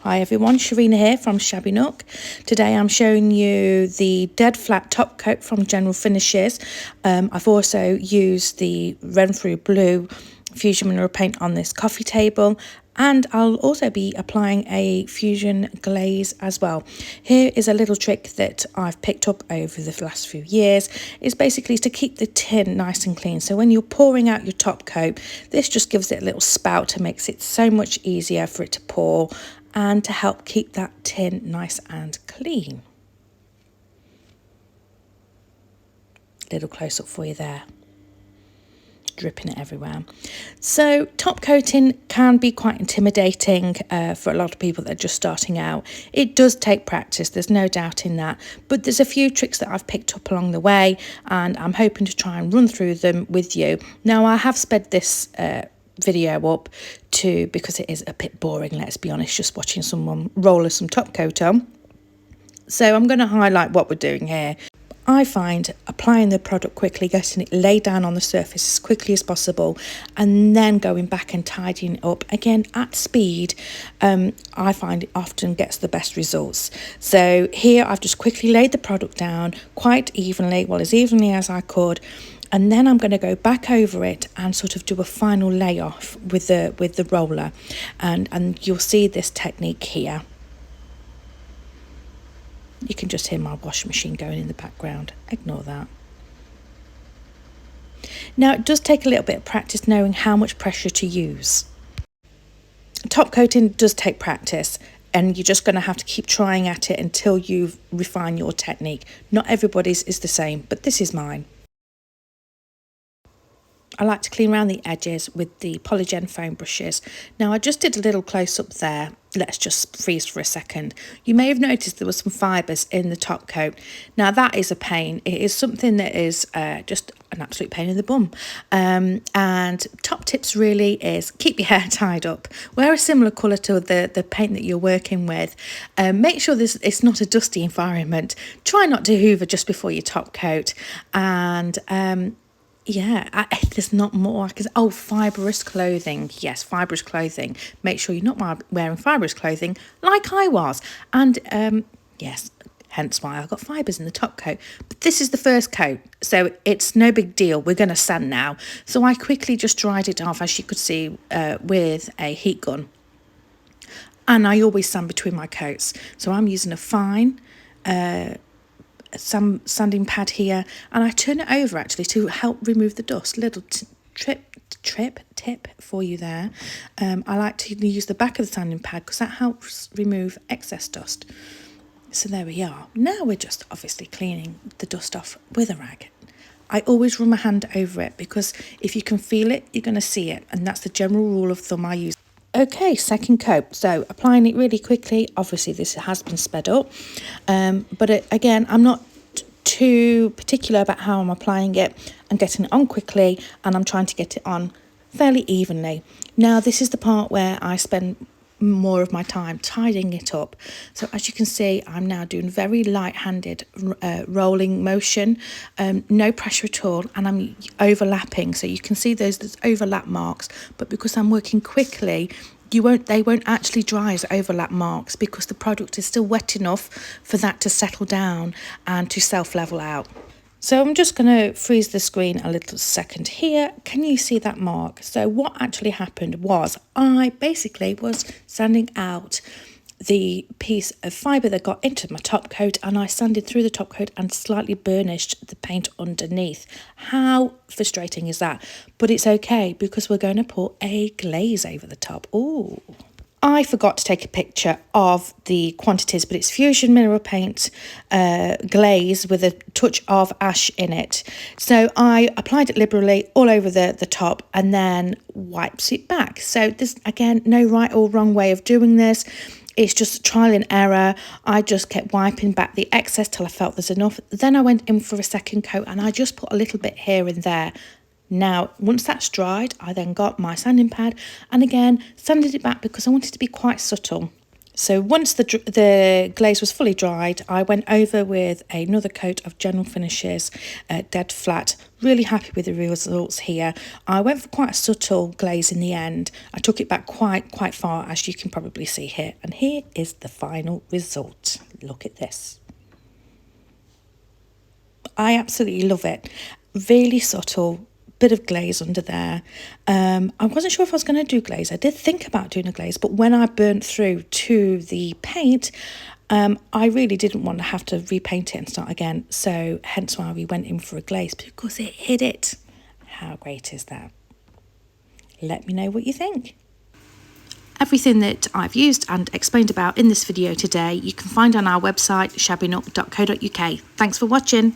Hi everyone, Sharina here from Shabby Nook. Today I'm showing you the dead flat top coat from General Finishes. I've also used the Renfrew Blue Fusion Mineral Paint on this coffee table, and I'll also be applying a Fusion glaze as well. Here is a little trick that I've picked up over the last few years. It's basically to keep the tin nice and clean. So when you're pouring out your top coat, this just gives it a little spout and makes it so much easier for it to pour and to help keep that tin nice and clean. Little close up for you there. Dripping it everywhere. So top coating can be quite intimidating for a lot of people that are just starting out. It does take practice, there's no doubt in that, but there's a few tricks that I've picked up along the way, and I'm hoping to try and run through them with you. Now I have sped this video up because it is a bit boring, let's be honest, just watching someone roller some top coat on. So I'm going to highlight what we're doing here. I find applying the product quickly, getting it laid down on the surface as quickly as possible, and then going back and tidying it up again at speed, I find it often gets the best results. So here I've just quickly laid the product down quite evenly, well as evenly as I could, and then I'm going to go back over it and sort of do a final layoff with the roller, and you'll see this technique here. You can just hear my washing machine going in the background. Ignore that. Now, it does take a little bit of practice knowing how much pressure to use. Top coating does take practice, and you're just going to have to keep trying at it until you refine your technique. Not everybody's is the same, but this is mine. I like to clean around the edges with the Polygen foam brushes. Now I just did a little close up there. Let's just freeze for a second. You may have noticed there were some fibres in the top coat. Now that is a pain. It is something that is just an absolute pain in the bum. And top tips really is keep your hair tied up. Wear a similar colour to the paint that you're working with. Make sure it's not a dusty environment. Try not to hoover just before your top coat. And yeah, there's not more. Oh, fibrous clothing. Yes, fibrous clothing. Make sure you're not wearing fibrous clothing like I was. And yes, hence why I got fibres in the top coat. But this is the first coat, so it's no big deal. We're going to sand now. So I quickly just dried it off, as you could see, with a heat gun. And I always sand between my coats. So I'm using a fine some sanding pad here, and I turn it over actually to help remove the dust. Little tip for you there. I like to use the back of the sanding pad because that helps remove excess dust. So there we are. Now we're just obviously cleaning the dust off with a rag. I always run my hand over it because if you can feel it, you're going to see it, and that's the general rule of thumb I use. Okay, second coat. So applying it really quickly. Obviously this has been sped up, but again, I'm not too particular about how I'm applying it. I'm getting it on quickly, and I'm trying to get it on fairly evenly. Now this is the part where I spend more of my time tidying it up. So as you can see, I'm now doing very light-handed rolling motion, no pressure at all, and I'm overlapping. So you can see there's overlap marks, but because I'm working quickly, they won't actually dry as overlap marks because the product is still wet enough for that to settle down and to self-level out. So I'm just going to freeze the screen a little second here. Can you see that mark? So what actually happened was I basically was sanding out the piece of fibre that got into my top coat, and I sanded through the top coat and slightly burnished the paint underneath. How frustrating is that? But it's okay because we're going to put a glaze over the top. Ooh. I forgot to take a picture of the quantities, but it's Fusion Mineral Paint glaze with a touch of ash in it. So I applied it liberally all over the top and then wipes it back. So there's, again, no right or wrong way of doing this. It's just trial and error. I just kept wiping back the excess till I felt there's enough. Then I went in for a second coat and I just put a little bit here and there. Now, once that's dried, I then got my sanding pad and again sanded it back because I wanted to be quite subtle. So once the glaze was fully dried, I went over with another coat of General Finishes Dead Flat. Really happy with the results here. I went for quite a subtle glaze in the end. I took it back quite far, as you can probably see here. And here is the final result. Look at this. I absolutely love it. Really subtle. Bit of glaze under there. I wasn't sure if I was going to do glaze. I did think about doing a glaze, but when I burnt through to the paint, I really didn't want to have to repaint it and start again. So hence why we went in for a glaze, because it hid it. How great is that? Let me know what you think. Everything that I've used and explained about in this video today, you can find on our website, shabbynook.co.uk. Thanks for watching.